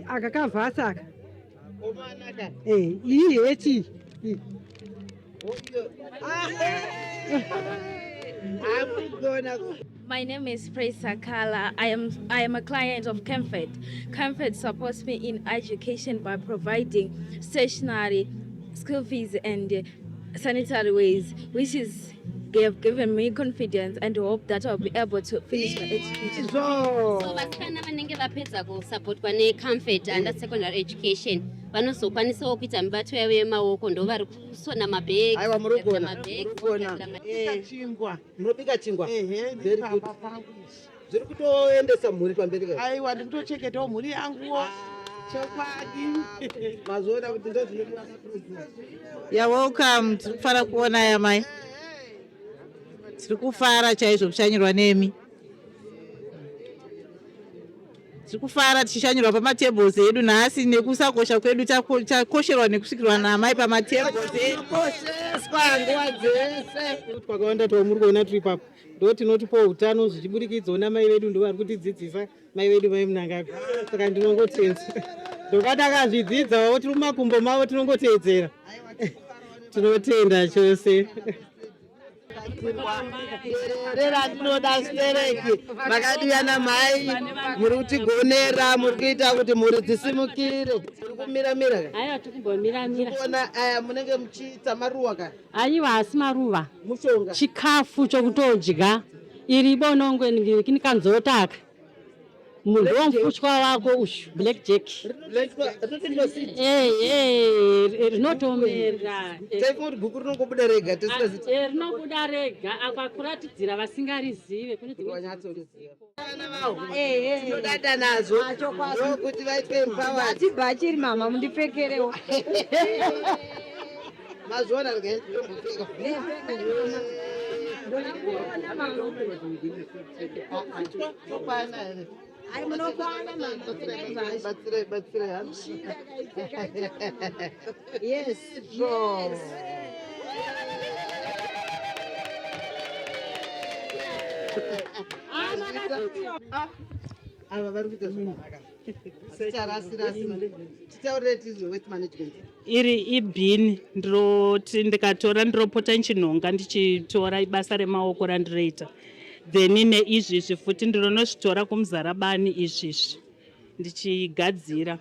akakavhasa aka iyi hechi My name is Praise Sakala. I am a client of Comfort. Comfort supports me in education by providing stationery, school fees, and sanitary ways, which is given me confidence and hope that I'll be able to finish my education. So vasikana vanenge vapedza kusupportwa neComfort under secondary education vanozokwanisawo kuita mibato yavo yemaoko ndo vari kusona mabhegi. Aiwa murikona chingwa munobika chingwa very good zviri kutoendesa mhuri pamberi kai aiwa ndikutochengetawo mhuri yanguwo chokwadi mazoona kuti ndo zvinodiwa. You're welcome. Tiri kufara kuona yamai. Tiri kufara chaizvo kushanyirwa nemi. Tiri kufara tichishanyirwa pamatables edu nhasi nekusakosha kwedu takosherwa nekusvikirwa namai pamatables edu. Kosheswa nguva dzese. Twakaenda muri kuona tiri ipapo ndo tinotipa utano zvichibudikidza namai vedu ndo vari kutidzidzisa mai vedu vaimunangagwa. Saka ndinongotenza ndokadakazvidzidzawo tiri mumakumbo mavo tinongoteedzera. Tinotenda chose. Rera ndinoda stereki makadiyana mai muri kutigonera muri kuita kuti mhuri dzisimukire muri kumiramira Aiwa tikumbomiramira kuona aya munenge muchiita maruwa ka aiwa asi maruva mushonga chikafu chokutodya iri bonongwe kinikanzotaka munhu womufutwa wako ushu blackjack rinotomera kuti guku rinongobuda rega tisingazivi rinobuda rega akwakuratidzira vasingarizive tinodada nazo kuti vaitwe atibhachiri mama mundipfekerewo mazona Yes. ava vari kuita zvakanaka titaurire tizwe waste management iri ibhini ndikatora ndiropota nchinhonga ndichitora basa remaoko randiroita then neizvizvi futi ndinonozvitora kumuzarabani izvizvi ndichigadzira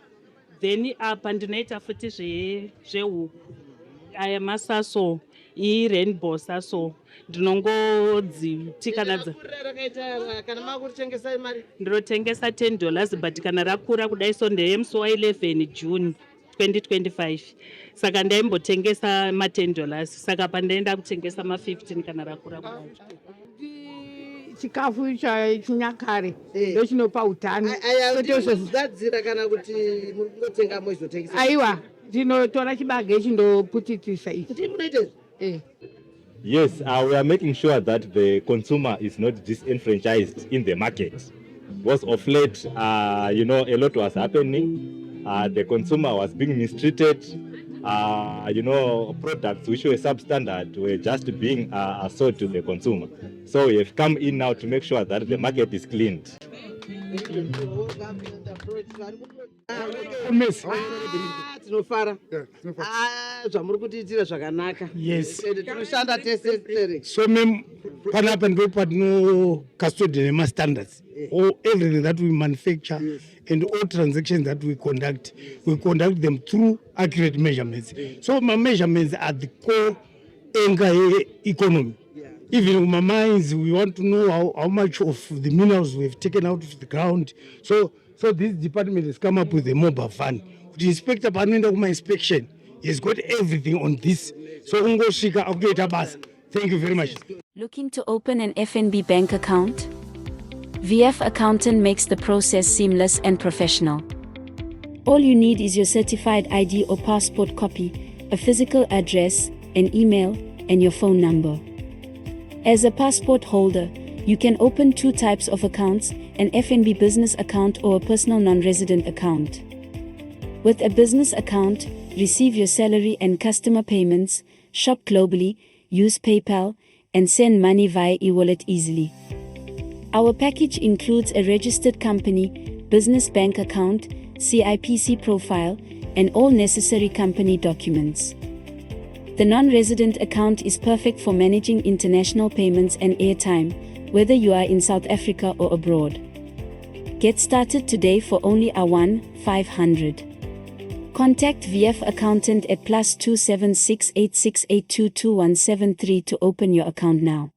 then apa ndinoita futi zvehuku aya masaso rainbow saso ndinongodziti kana makutengesa mari ndinotengesa $10 but kana rakura kudai so ndeyemusi wa11 June 2025 saka ndaimbotengesa $10 saka pandaenda kutengesa ma15 kana rakura kudai. Chikafu chinyakare ndo chinopa utano. Zadzira kana kuti mungotenga mozotengesa. Aiwa ndinotora chibage chindoputitisa ichi. Yes, we are making sure that the consumer is not disenfranchised in the market. Because of late, a lot was happening. The consumer was being mistreated. Products which were substandard were just being sold to the consumer. So we have come in now to make sure that the market is cleaned. Tinofara zvamuri kutiitira zvakanaka. Yes. Tinoshanda tese. So panapa ndipo patinocustody nema-standards. Everything that we manufacture and all transactions that we conduct them through accurate measurements. So my measurements are the core anchor economy. Even in my mines, we want to know how much of the minerals we've taken out of the ground. So this department has come up with a mobile fund. The inspector panoenda kuma inspection, he's got everything on this. So ungosvika akuita basa. Thank you very much. Looking to open an FNB bank account? VF Accountant makes the process seamless and professional. All you need is your certified ID or passport copy, a physical address, an email, and your phone number. As a passport holder, you can open two types of accounts, an FNB business account or a personal non-resident account. With a business account, receive your salary and customer payments, shop globally, use PayPal, and send money via e-wallet easily. Our package includes a registered company, business bank account, CIPC profile, and all necessary company documents. The non-resident account is perfect for managing international payments and airtime, whether you are in South Africa or abroad. Get started today for only R1,500. Contact VF Accountant at +276 86822173 to open your account now.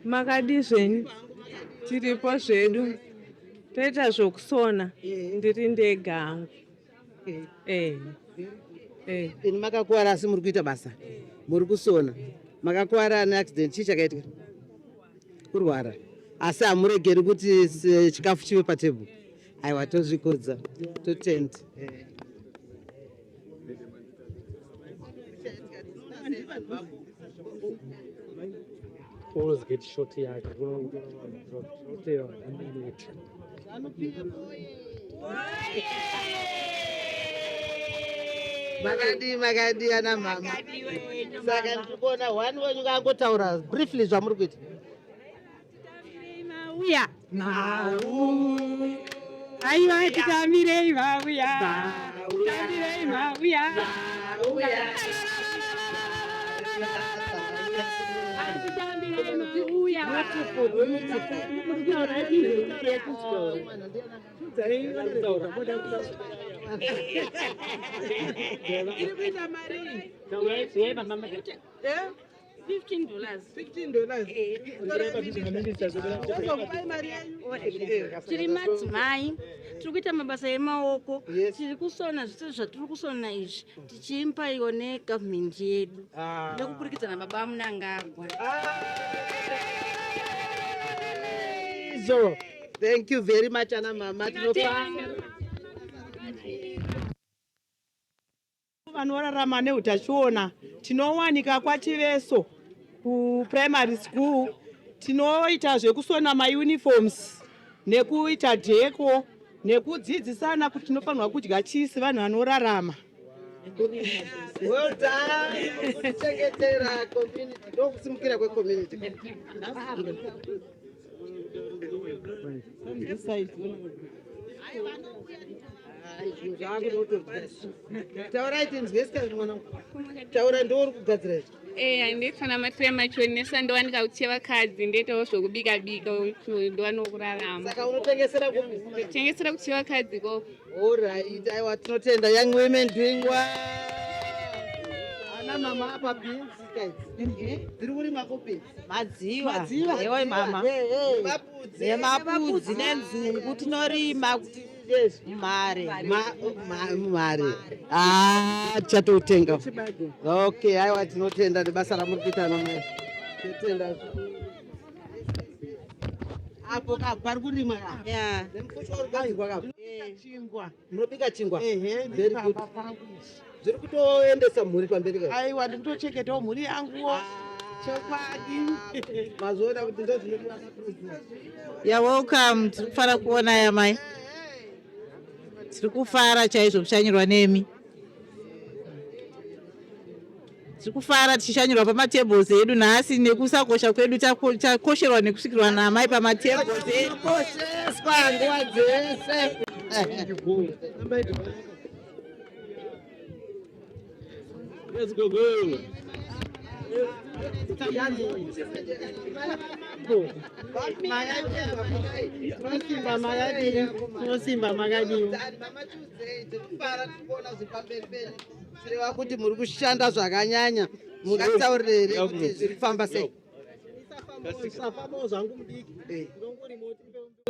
Makadizveni tiripo zvedu toita zvokusona ndiri ndega hangu. Ini makakuwara asi muri kuita basa, muri kusona. Makakuwara neaccident, chii chakaitika? Kurwara. Asi hamuregeri kuti chikafu chive patebhuru. Aiwa, tozvikodza, totenda. Always get short here. Makadi ana mama. Saka ndikuona one wenyu kangotaura briefly zvamuri kuita. Mauya. Aiwa, titamirei mauya. Titamirei mauya. Tiri madzimai tiri kuita mabasa emaoko, tiri kusona zvese zvatiri kusona izvi tichipaiwa negavhmendi yedu nekuburikidza nababa Munangagwa. Thank you very much ana mama. Vanorarama neutachiona tinowanika kwativeso kuprimary school, tinoita zvekusona mauniforms nekuita dheko nekudzidzisana kuti tinofanirwa kudya chisi vanhu vanorarama. Well done. Kuchengetera community, ndokusimukira kwecommunity. Taura itinzwesika mwanangu. Taura ndouri kugadzira. Ndifana matire machonesa ndowanika kuti vakadzi ndoitawo zvokubika bika ndowanokurarama. Saka unotengesera kupi? Tengesera kuti vakadzi ko. All right, aiwa tinotenda young women doing well. Ana mama apa beans guys. Ndiri kurimwa kopi? Madziva. Ewe mama. Nemapudzi nenzungu tinorima kuti mare. Mare. Chatotenga. Okay, aiwa tinotenda nebasa ramuri kuita ana mai. Totenda. Apo pari kurimwa. Yeah. Chingwa. Munobika chingwa? Very good. Zviri kutoendesa mhuri pamberi kai? Aiwa ndikutochengetawo mhuri yanguwo. Chokwadi. Mazoona kuti ndo zvinodiwa. You're welcome. Tiri kufara kuona yamai. Tiri kufara chaizvo kushanyirwa nemi. Tiri kufara tichishanyirwa pamatables edu nhasi nekusakosha kwedu takosherwa nekusvikirwa namai pamatables edu. Kosheswa nguva dzese. Let's go. Zvireva kuti muri kushanda zvakanyanya, mungataurire kuti zviri kufamba sei?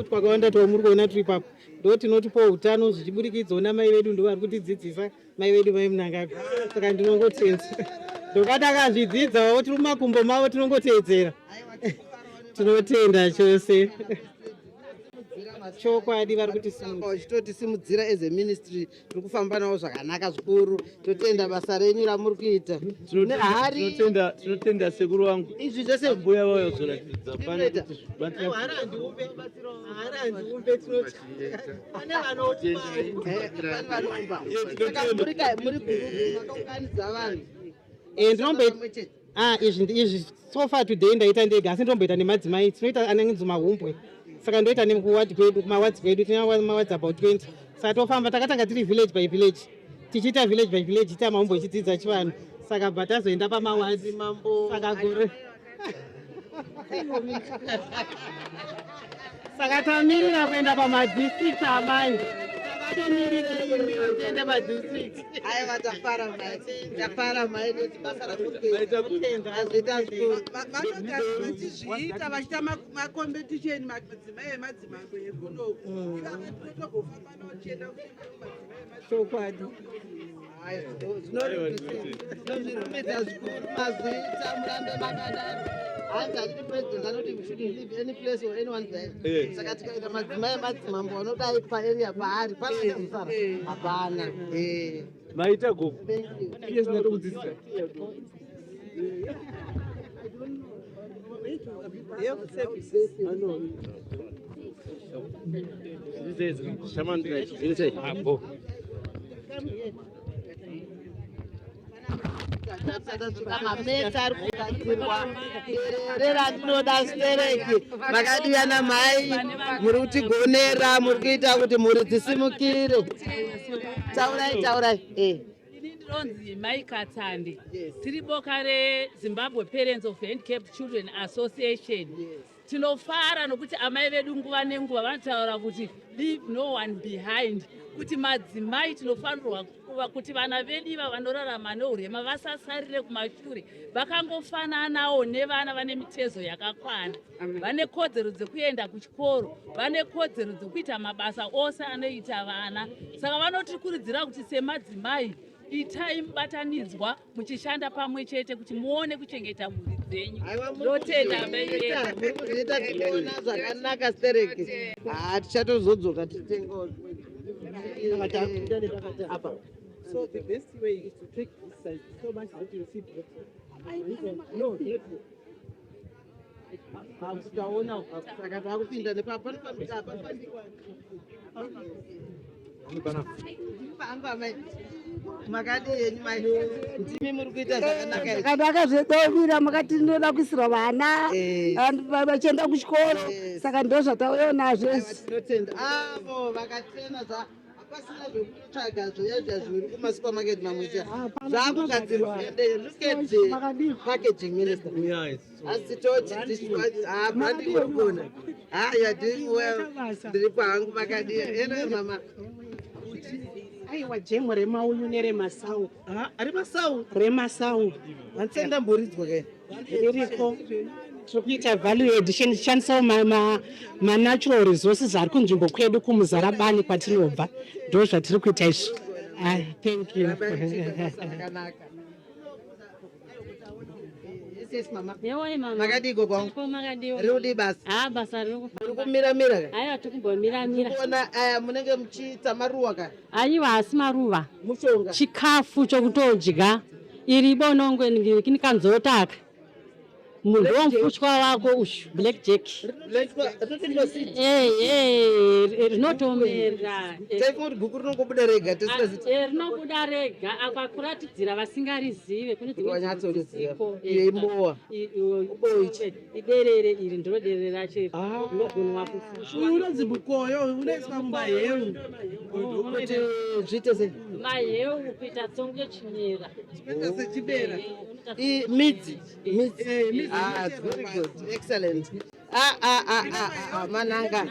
Twakaenda muri kuona tiri ipapo ndo tinotipa utano zvichiburikidza namai vedu ndo vari kutidzidzisa mai vedu mai Munangagwa. Saka ndinongotenza ndokatakazvidzidzawo tiri mumakumbo mavo tinongoteedzera. Tinotenda chose. chokwadi vari kuti uchitotisimudzira as a ministry tiri kufamba nawo zvakanaka zvikuru totenda basa renyu ramuri kuita tinotenda sekuru wangu izvi zvese mbuya vayo zoratidza makaunganidza vanhu izvi sofa today ndaita ndega asi ndomboita nemadzimai tinoita anenzi mahumbwe saka ndoita nekuwadi kwedu kumawadzi kwedu tina mawadzi about 20 saka tofamba takatanga tiri village by village tichiita village by village ita mahumbo ichidzidza chivanhu saka bhatazoenda pamawadzi saka gore saka tamirira kuenda pamadistrict amai takamirira padistrict aiwa tafara mai nekuti basa rakuita vachizviita vachiita macompetition madzimai emadzimambo egunoku togofamba nochienda chokwadi zvinozvirumidza zvikuru mazita murambe makadaro hanzi achiti president anoti we shouldn't leave any place or anyone there saka tikaita madzimai emadzimambo vanodai paarea paari panamusara hapana maita gogo iye zvinatokudzidzisa mameta ari kugadzirwa rerandinoda stereki makadiyana mai muri kutigonera muri kuita kuti mhuri dzisimukire taurai ndinonzi Mai Katsande tiri boka reZimbabwe Parents of Handicapped Children Association tinofara nokuti amai vedu nguva nenguva vanotaura kuti leave no one behind kuti madzimai tinofanirwa kuti vana vedu iva vanorarama neurema vasasarire kumashure vakangofananawo nevana vane mitezo yakakwana vane kodzero dzekuenda kuchikoro vane kodzero dzekuita mabasa ose anoita vana saka vanotikurudzira kuti semadzimai itai mubatanidzwa muchishanda pamwe chete kuti muone kuchengeta mhuri dzenyu ndotenda murikuzviita tinoona zvakanaka stereki tichatozodzoka titengo. So the best way is to take this side so much that you see no tutaona saka takupinda nepapa makadii mai ndimi muri kuita zvakanaka zvakanaka zvedauvira makati ndinoda kuisirwa vana vachienda kuchikoro saka ndo zvatauya nazvo tinotenda avo vakatena pasina zvekutsvaga zvoyazva zviri kumasupermarket mamwese zvakugadzirwa packaging minister asitoti brandingorikona you're doing well ndiri pahangu makadii ene mama aiwa jemo remauyu neremasau remasau vansenda mboridzwa ke ririko tikuita value addition tichandisawo manatural resources ari kunzvimbo kwedu kumuzarabani kwatinobva ndo zvatiri kuita izvi. Thank you. makadiko kwangu riri basa basa kumiramira aiwa tikumbomiramira kuona aya munenge muchiita maruwa ka aiwa asi maruva mushonga chikafu chokutodya iri bonongwe nikanzotaka munhu womufutwa wako ushu black jack rinotomera taifungoti guku rinongobuda rega rinobuda rega akakuratidzira vasingarizive kune dzimweimowa iberere iri ndiro derere racho rinogonwa unonzi bukoyo unoiswa mumaheu zviite sei maheu kuita tsongo yechimera sechibera midzi very good excellent mananga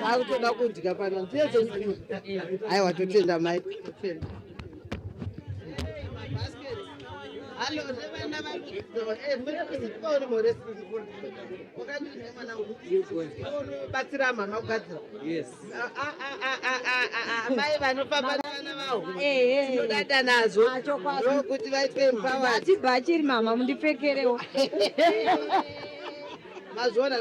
akutoda kudya pano ndiyezo aiwa totenda mai Hello, nevana batsira mama kugadzira mai vanofamba nevana vavo dada nazo kuti vaitwe empower bachiri mama mundipfekerewo mazviona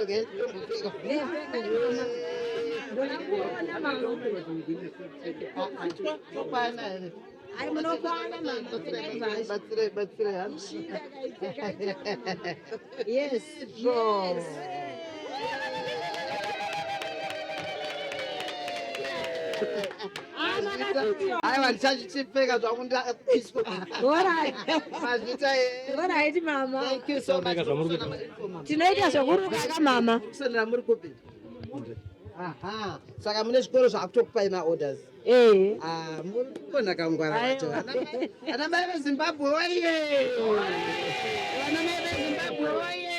Yes, so. Aiwa ndichachipfeka zvangu ndaiswa. Alright mama. Thank you so much. Tinoita zvokuruka mama. Kusendera muri kupi? Aha. Saka mune zvikoro zvakutokupai maorders. Muri kukona kangwara vacho. Ana mai veZimbabwe oye. Ana mai veZimbabwe oye.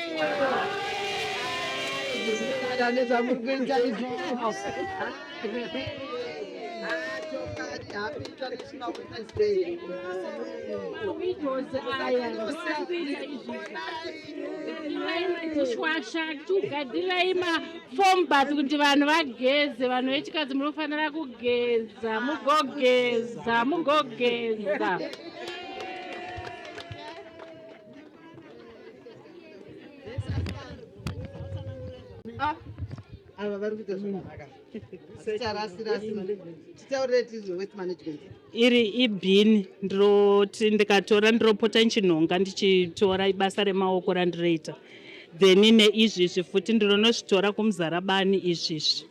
Daneza muri kuita izvo. Happy International Women's Day. Tugadirai mafomu basi kuti vanhu vageze, vanhu vechikadzi munofanira kugeza, mugogeza. Ava vari kuita zvakanaka. Titaurire tizwe waste management. Iri ibhini ndinoti ndikatora ndiropota nchinhonga ndichitora basa remaoko randiroita. Then neizvizvi futi ndinozvitora kumuzarabani izvizvi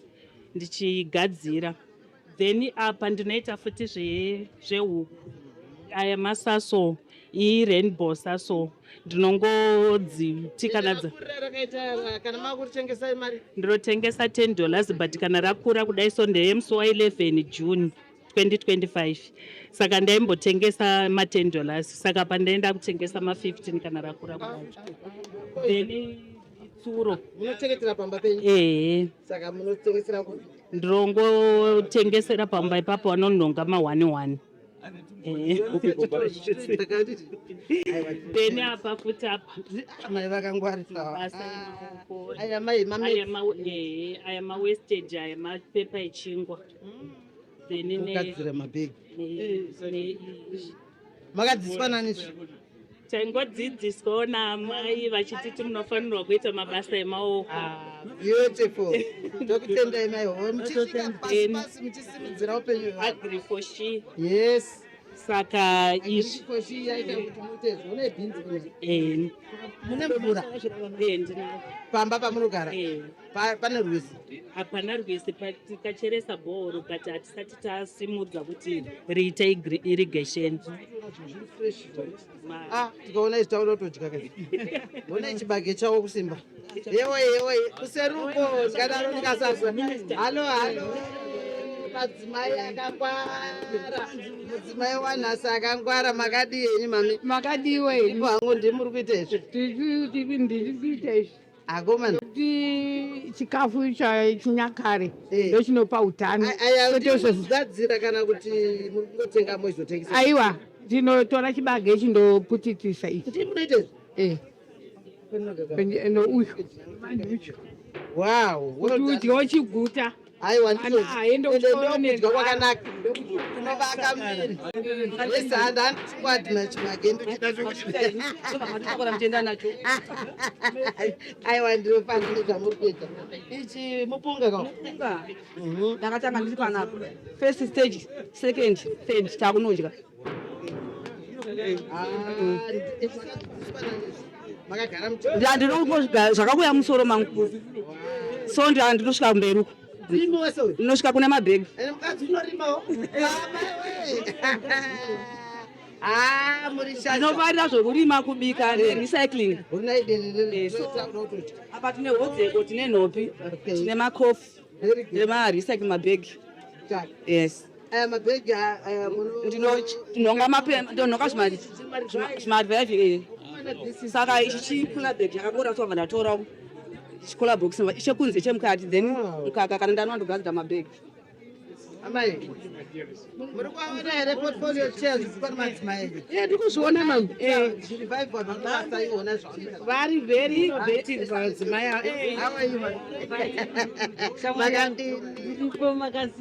ndichigadzira. Then apa ndinoita futi zvehuku. Aya masaso rainbow saso ndinongodziti kana ndinotengesa $10 but kana rakura kudai so ndeyemusi wa11 June 2025 saka ndaimbotengesa $10 saka pandaenda kutengesa ma15 kana rakura kudai. Then tsuro munochengetera pamba penyu saka munotengesera kuti ndirongotengesera pamba ipapo vanononga ma1 Then apa futi apa mai vakangwarira aya wastage aya mapepa echingwa. Then kugadzira mabhegi makadzidziswa nani? Taingodzidziswawo namai vachititi munofanirwa kuita mabasa emaoko. Beautiful. Ndokutendai mai muchisimudzira upenyu agri for she. Yes. Saka izvi yaita kuti muite zvone bhinzi mune mvura pamba pamunogara pane rwizi? Hapana rwizi, tikacheresa bhoro but hatisati tasimudza kuti riite irrigation. Tikaona izvi taura kutodya kai ona ichibage chawo kusimba yewe kuseruko ndikadaro ndikasazwa halo madzimai akangwara, mudzimai wanhasi akangwara. Makadi henyu mami? Makadiwe henyu hangu ndimuri kuita izvi? Ndiri kuita izvi akomana chikafu chinyakare ndo chinopa utano. Ayazvigadzira kana kuti muri kungotenga moizotengesa? Aiwa, ndinotora chibage chindoputitisa ichi. Kuti munoita izvi? Uyu kuti udyiwo chiguta. Aiwa ndokudya kwakanaka kunovaka miri wezanda andichikwadi chimagendo aiwa ndinofanira zvamuri kuita ichi mupunga ka ndakatanga ndiri panapa first stage second stage takunodya ndinongosvika zvakakuya musoro mangu so ndinosvika mberi uko ndinosvika kune mabhegi. Ndinofarira zvokurima, kubika nerecycling. Apa tine hodzeko, tine nhopi, tine makofi nemarecycling mabhegi. Yes. Ndinonga zvimavhevhi saka ichi chikula bhegi chakakora tobva ndatora chikola box chekunze chemukati then mukaka kana ndanondogadzira mabhegi. Amai muri kuona here portfolio chairs pana madzimai? Ndikuzviona mama. Revival mabasa iona zvaoneka vari very innovative madzimai. How are you makandi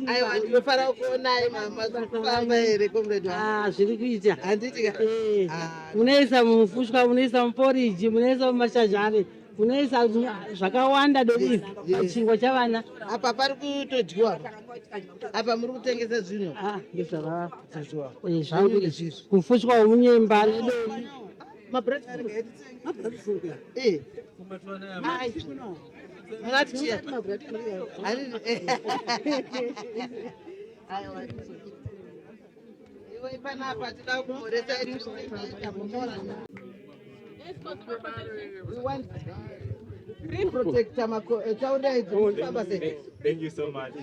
aiwa ndinofara kuonai mama kufamba here comrade wangu? Zviri kuita handiti munoisa mumufushwa, munoisa muporiji, munoisa mumashazhane, unoisa zvakawanda doviri pachingwa chavana. Apa pari kutodyiwa apa muri kutengesa zvinhu kufushwa umunyemba Thank you so much,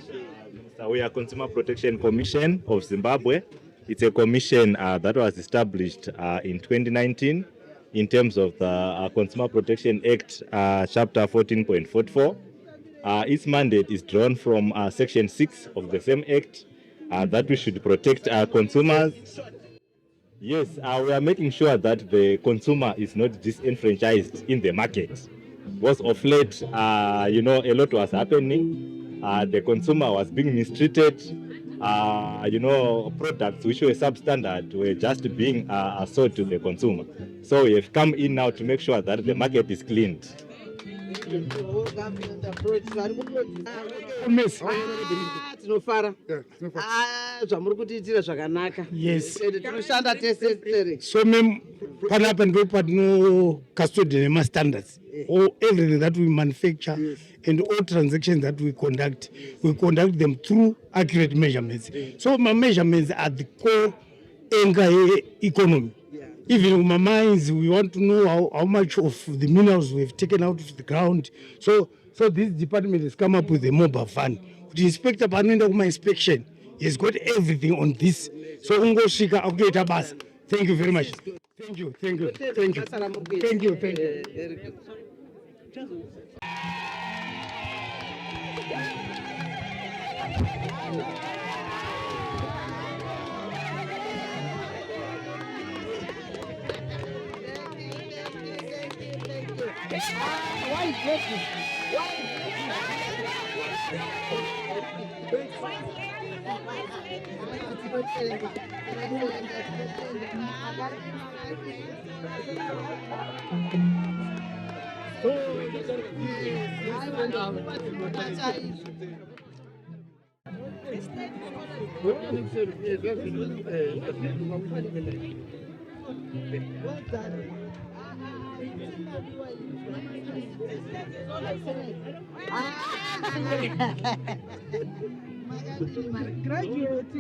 Minister. We are Consumer Protection Commission of Zimbabwe. It's a commission that was established in 2019 in terms of the Consumer Protection Act, Chapter 14.44. Its mandate is drawn from Section 6 of the same Act, that we should protect our consumers. Yes, we are making sure that the consumer is not disenfranchised in the market. Because of late, a lot was happening. The consumer was being mistreated. Products which were substandard were just being sold to the consumer. So we have come in now to make sure that the market is cleaned. Tinofara zvamuri kutiitira zvakanaka. Yes. Tinoshanda tese. So mem panapa ndo patino custody nema standards. All everything that we manufacture and all transactions that we conduct them through accurate measurements. So my measurements are the core anchor economy. Even in my mines, we want to know how much of the minerals we've taken out of the ground. So this department has come up with a mobile fund. The inspector panenda kuma inspection, he's got everything on this. So ungoshika akuyeta basa. Thank you very much. Thank you.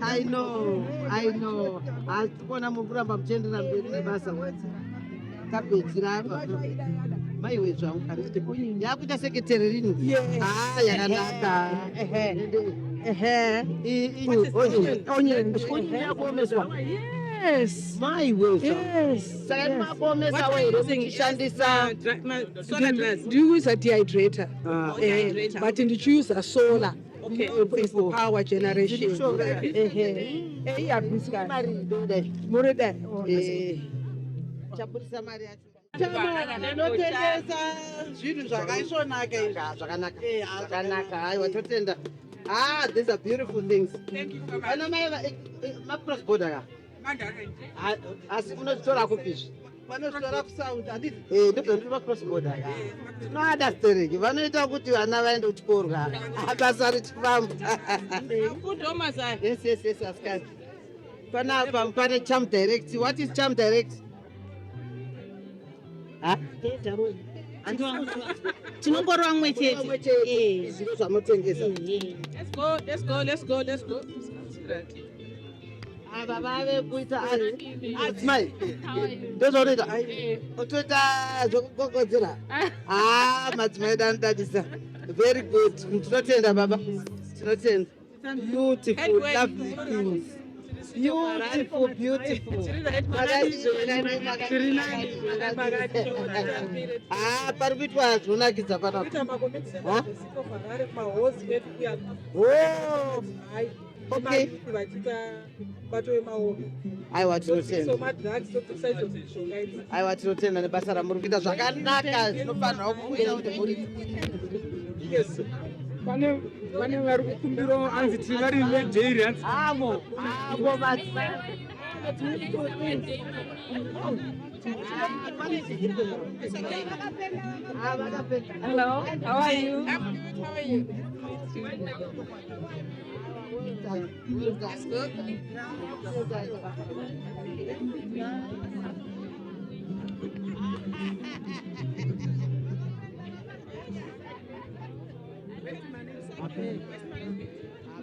I know. Asi kuona mukuramba muchienderera mberi nebasa. Tapedzira apa. Maiwe zvangu karite kunyinyi. Yakuita sekretary rini? Yakanaka. Yes. Maiwe zvangu. Yes. Saka makomesa wewe muchishandisa ndiusa dehydrator. But ndichiusa solar. Okay, for power generation. Chapurisa mari yacho. Tinotengesa zvinhu zvakaisvonaka izvi. Zvakanaka. Haiwa totenda. These are beautiful things. Thank you so much. Ana mai cross border ka. Asi unotora kupizvi. Vanotora kusound handiti? Ndibva ndiri cross border ka. Tinounderstand. Vanoita kuti vana vaende kuchikoro. Basa richifamba. Kudhoma sai. Yes, asikati. Panapa pane Charm Direct. What is Charm Direct? Tinongorwa mwe chete. Zviro zvamotengesa. Let's go. Ava vave kuita adzimai. Ndozvoita. Utoita zvokugogodzera. Madzimai danodadisa. Very good. Tinotenda baba. Tinotenda. Beautiful, lovely things. Beautiful. Pari kuitwa zvonakidza panapa. Okay. Aiwa tinotenda nebasa ramuri kuita zvakanaka. Zvinofanirwa kuita kuti muri. Pane vari kukumbira anzi tiri vari nejairi hanzi. Amo. Hello, how are you? I'm good. How are you?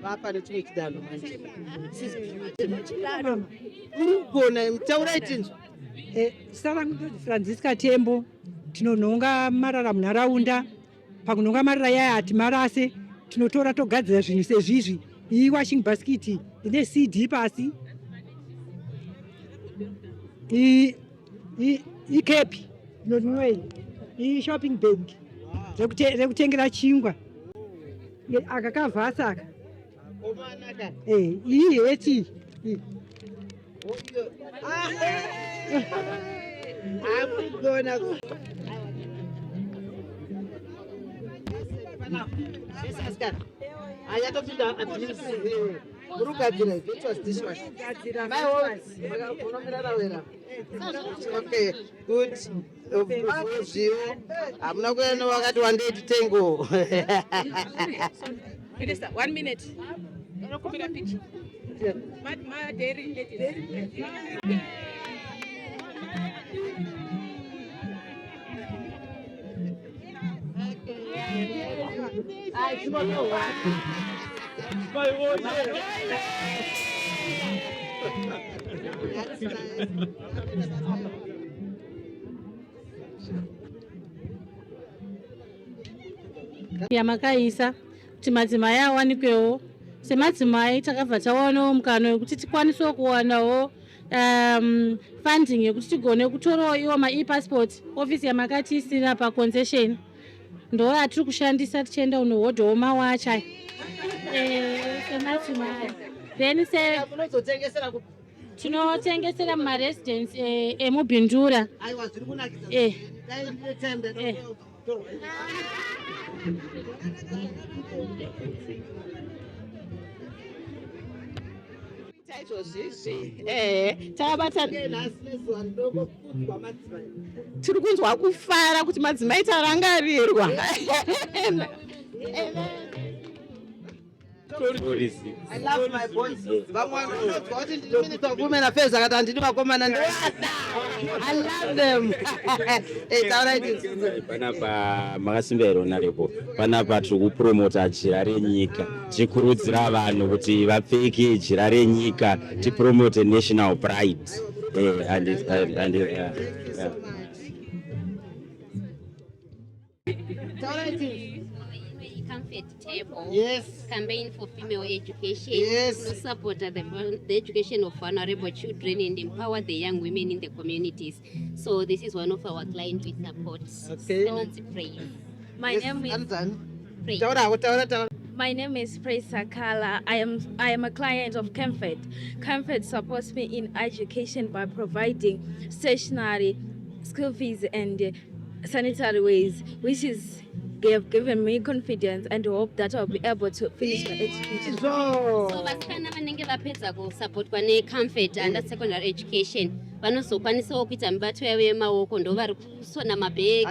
Hapa ni chini kidogo manje. Sisi urikona mtaura itinzo. Sara Francisca Tembo tinonhonga marara munharaunda. Pakunhonga marara yaya hati marase tinotora togadzira zvinhu sezvizvi. Iyi washing basket ine CD pasi. I kepi inonwei. I shopping bag. Rekutengera chingwa. Akakavhasa aka. Iyi heti. Amugona. Ayatopinda abuse. Urugadzira it was dishwash. My words. Okay, good. Hamuna kuenda wakati wa ndeti tengo. Minister, 1 minute. Nakumbira picture. My dairy. Yamakaisa kuti madzimai awanikwewo semadzimai takabva taonawo mukana wekuti tikwanisewo kuwanawo funding yekuti tigone kutorawo iwo ma-e-passport ofisi yamakatiisira paconcession ndo atiri kushandisa tichienda unohodhawo mawacha semadzimai then tinotengesera mumaresidence emubhindura. Tiri kunzwa kufara kuti madzimai tarangarirwa. I love my boys. Women affairs I love them. Panapa makasimbero narepo panapa tiri kupromota jira renyika tichikurudzira vanhu kuti vapfeke jira renyika tipromote national pride Comfort Table. Yes. Campaign for female education. Yes. To support the education of vulnerable children and empower the young women in the communities. So this is one of our clients we support. Okay. My name is Praise Sakala. I am a client of Comfort. Comfort supports me in education by providing stationery, school fees, and sanitary ways, which is they have given me confidence and hope that I'll be able to finish my education. So vasikana vanenge vapedza kusupportwa neComfort under secondary education vanozokwanisawo kuita mibato yavo yemaoko ndo vari kusona mabhegi.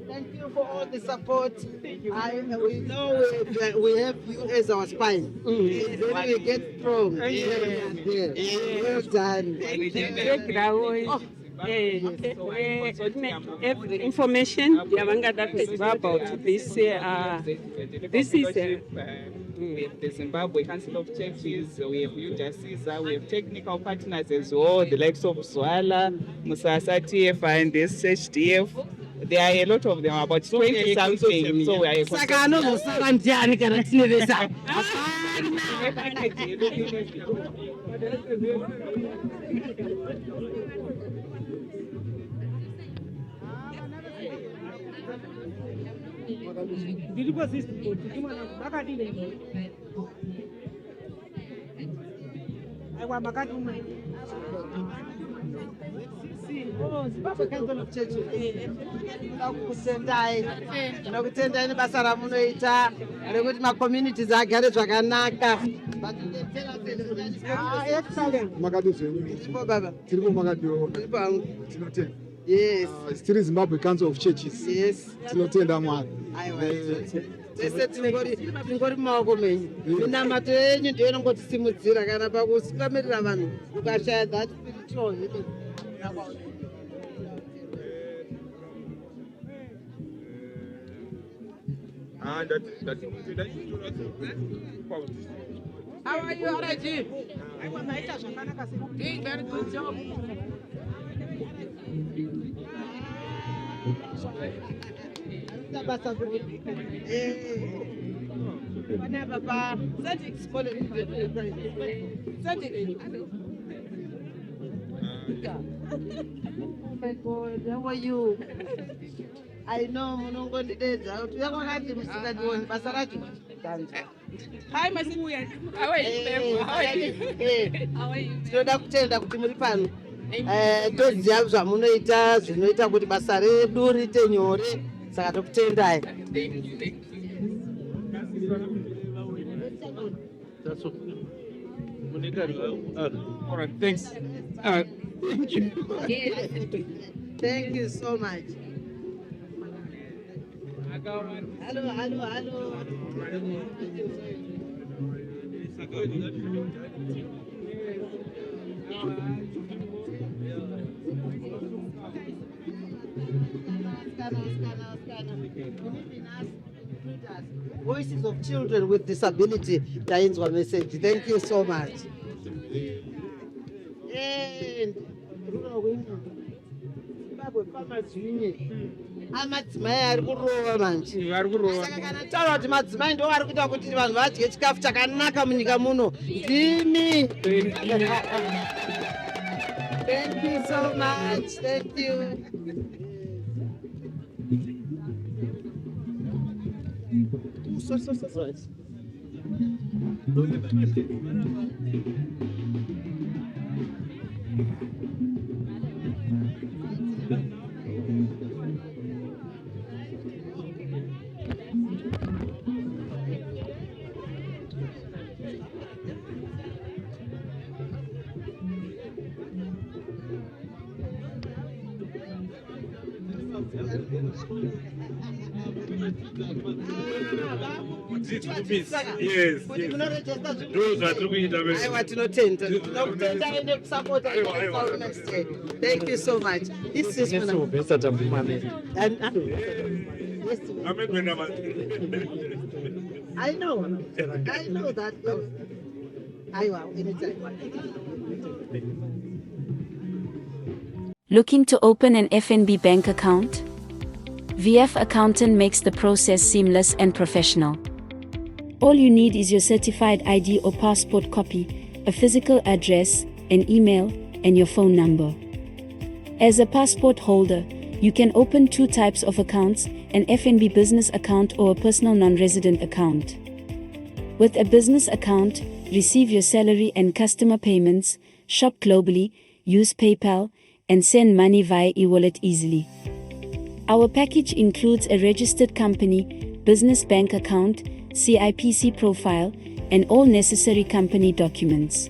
Thank you for all the support. We know we have you as our spine. Then we get strong. Well done. Every information yavangada kuziva about this this is we have the Zimbabwe Council of Churches, we have UJACISA, we have technical partners as well, the likes of Zwala, Musasa TF and SHDF. There are a lot of them, about 20 something. So we are Tinokutendai nebasa ramunoita rekuti macommunities agare zvakanaka. Makadi zvenyu. Baba. Tiri kumakadiona. Tiri pangu. Tinotenda. Yes. Tiri Zimbabwe Council of Churches. Yes. Tinotenda Mwari. Aiwa. Tese tingori mumaoko menyu. Minamato yenyu ndiyo inongotisimudzira kana pakutungamirira vanhu ukashaya that spiritual healing. How are you, Araji? Doing very good job. Oh my God, how are you? I know munongondidedza kuti yakwakati musikadioni basa racho. Hi, Masimuya. How are you? How are you? How are you? Tinoda kutenda kuti muri pano. Toziva zvamunoita zvinoita kuti basa redu riite nyore, saka tokutendai. That's okay. All right, thanks. Thank you. Thank you so much. Hello. Voices of children with disability. Tainzwa message. Thank you so much. And Zimbabwe Farmers Union. Amadzimai ari kurova manje. Saka kana taura kuti madzimai ndo ari kuita kuti vanhu vadye chikafu chakanaka munyika muno. Ndimi. Thank you so much. Thank you. So. Yes. Those are tinotenda ende kusapota next day. Thank you so much. This is yes, I know that. Looking to open an FNB bank account? VF Accountant makes the process seamless and professional. All you need is your certified ID or passport copy, a physical address, an email, and your phone number. As a passport holder, you can open two types of accounts, an FNB business account or a personal non-resident account. With a business account, receive your salary and customer payments, shop globally, use PayPal, and send money via e-wallet easily. Our package includes a registered company, business bank account, CIPC profile, and all necessary company documents.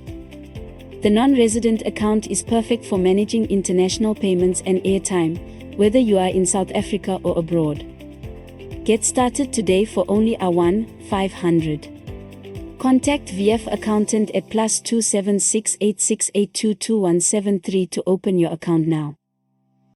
The non-resident account is perfect for managing international payments and airtime, whether you are in South Africa or abroad. Get started today for only R1,500. Contact VF Accountant at +27686822173 to open your account now.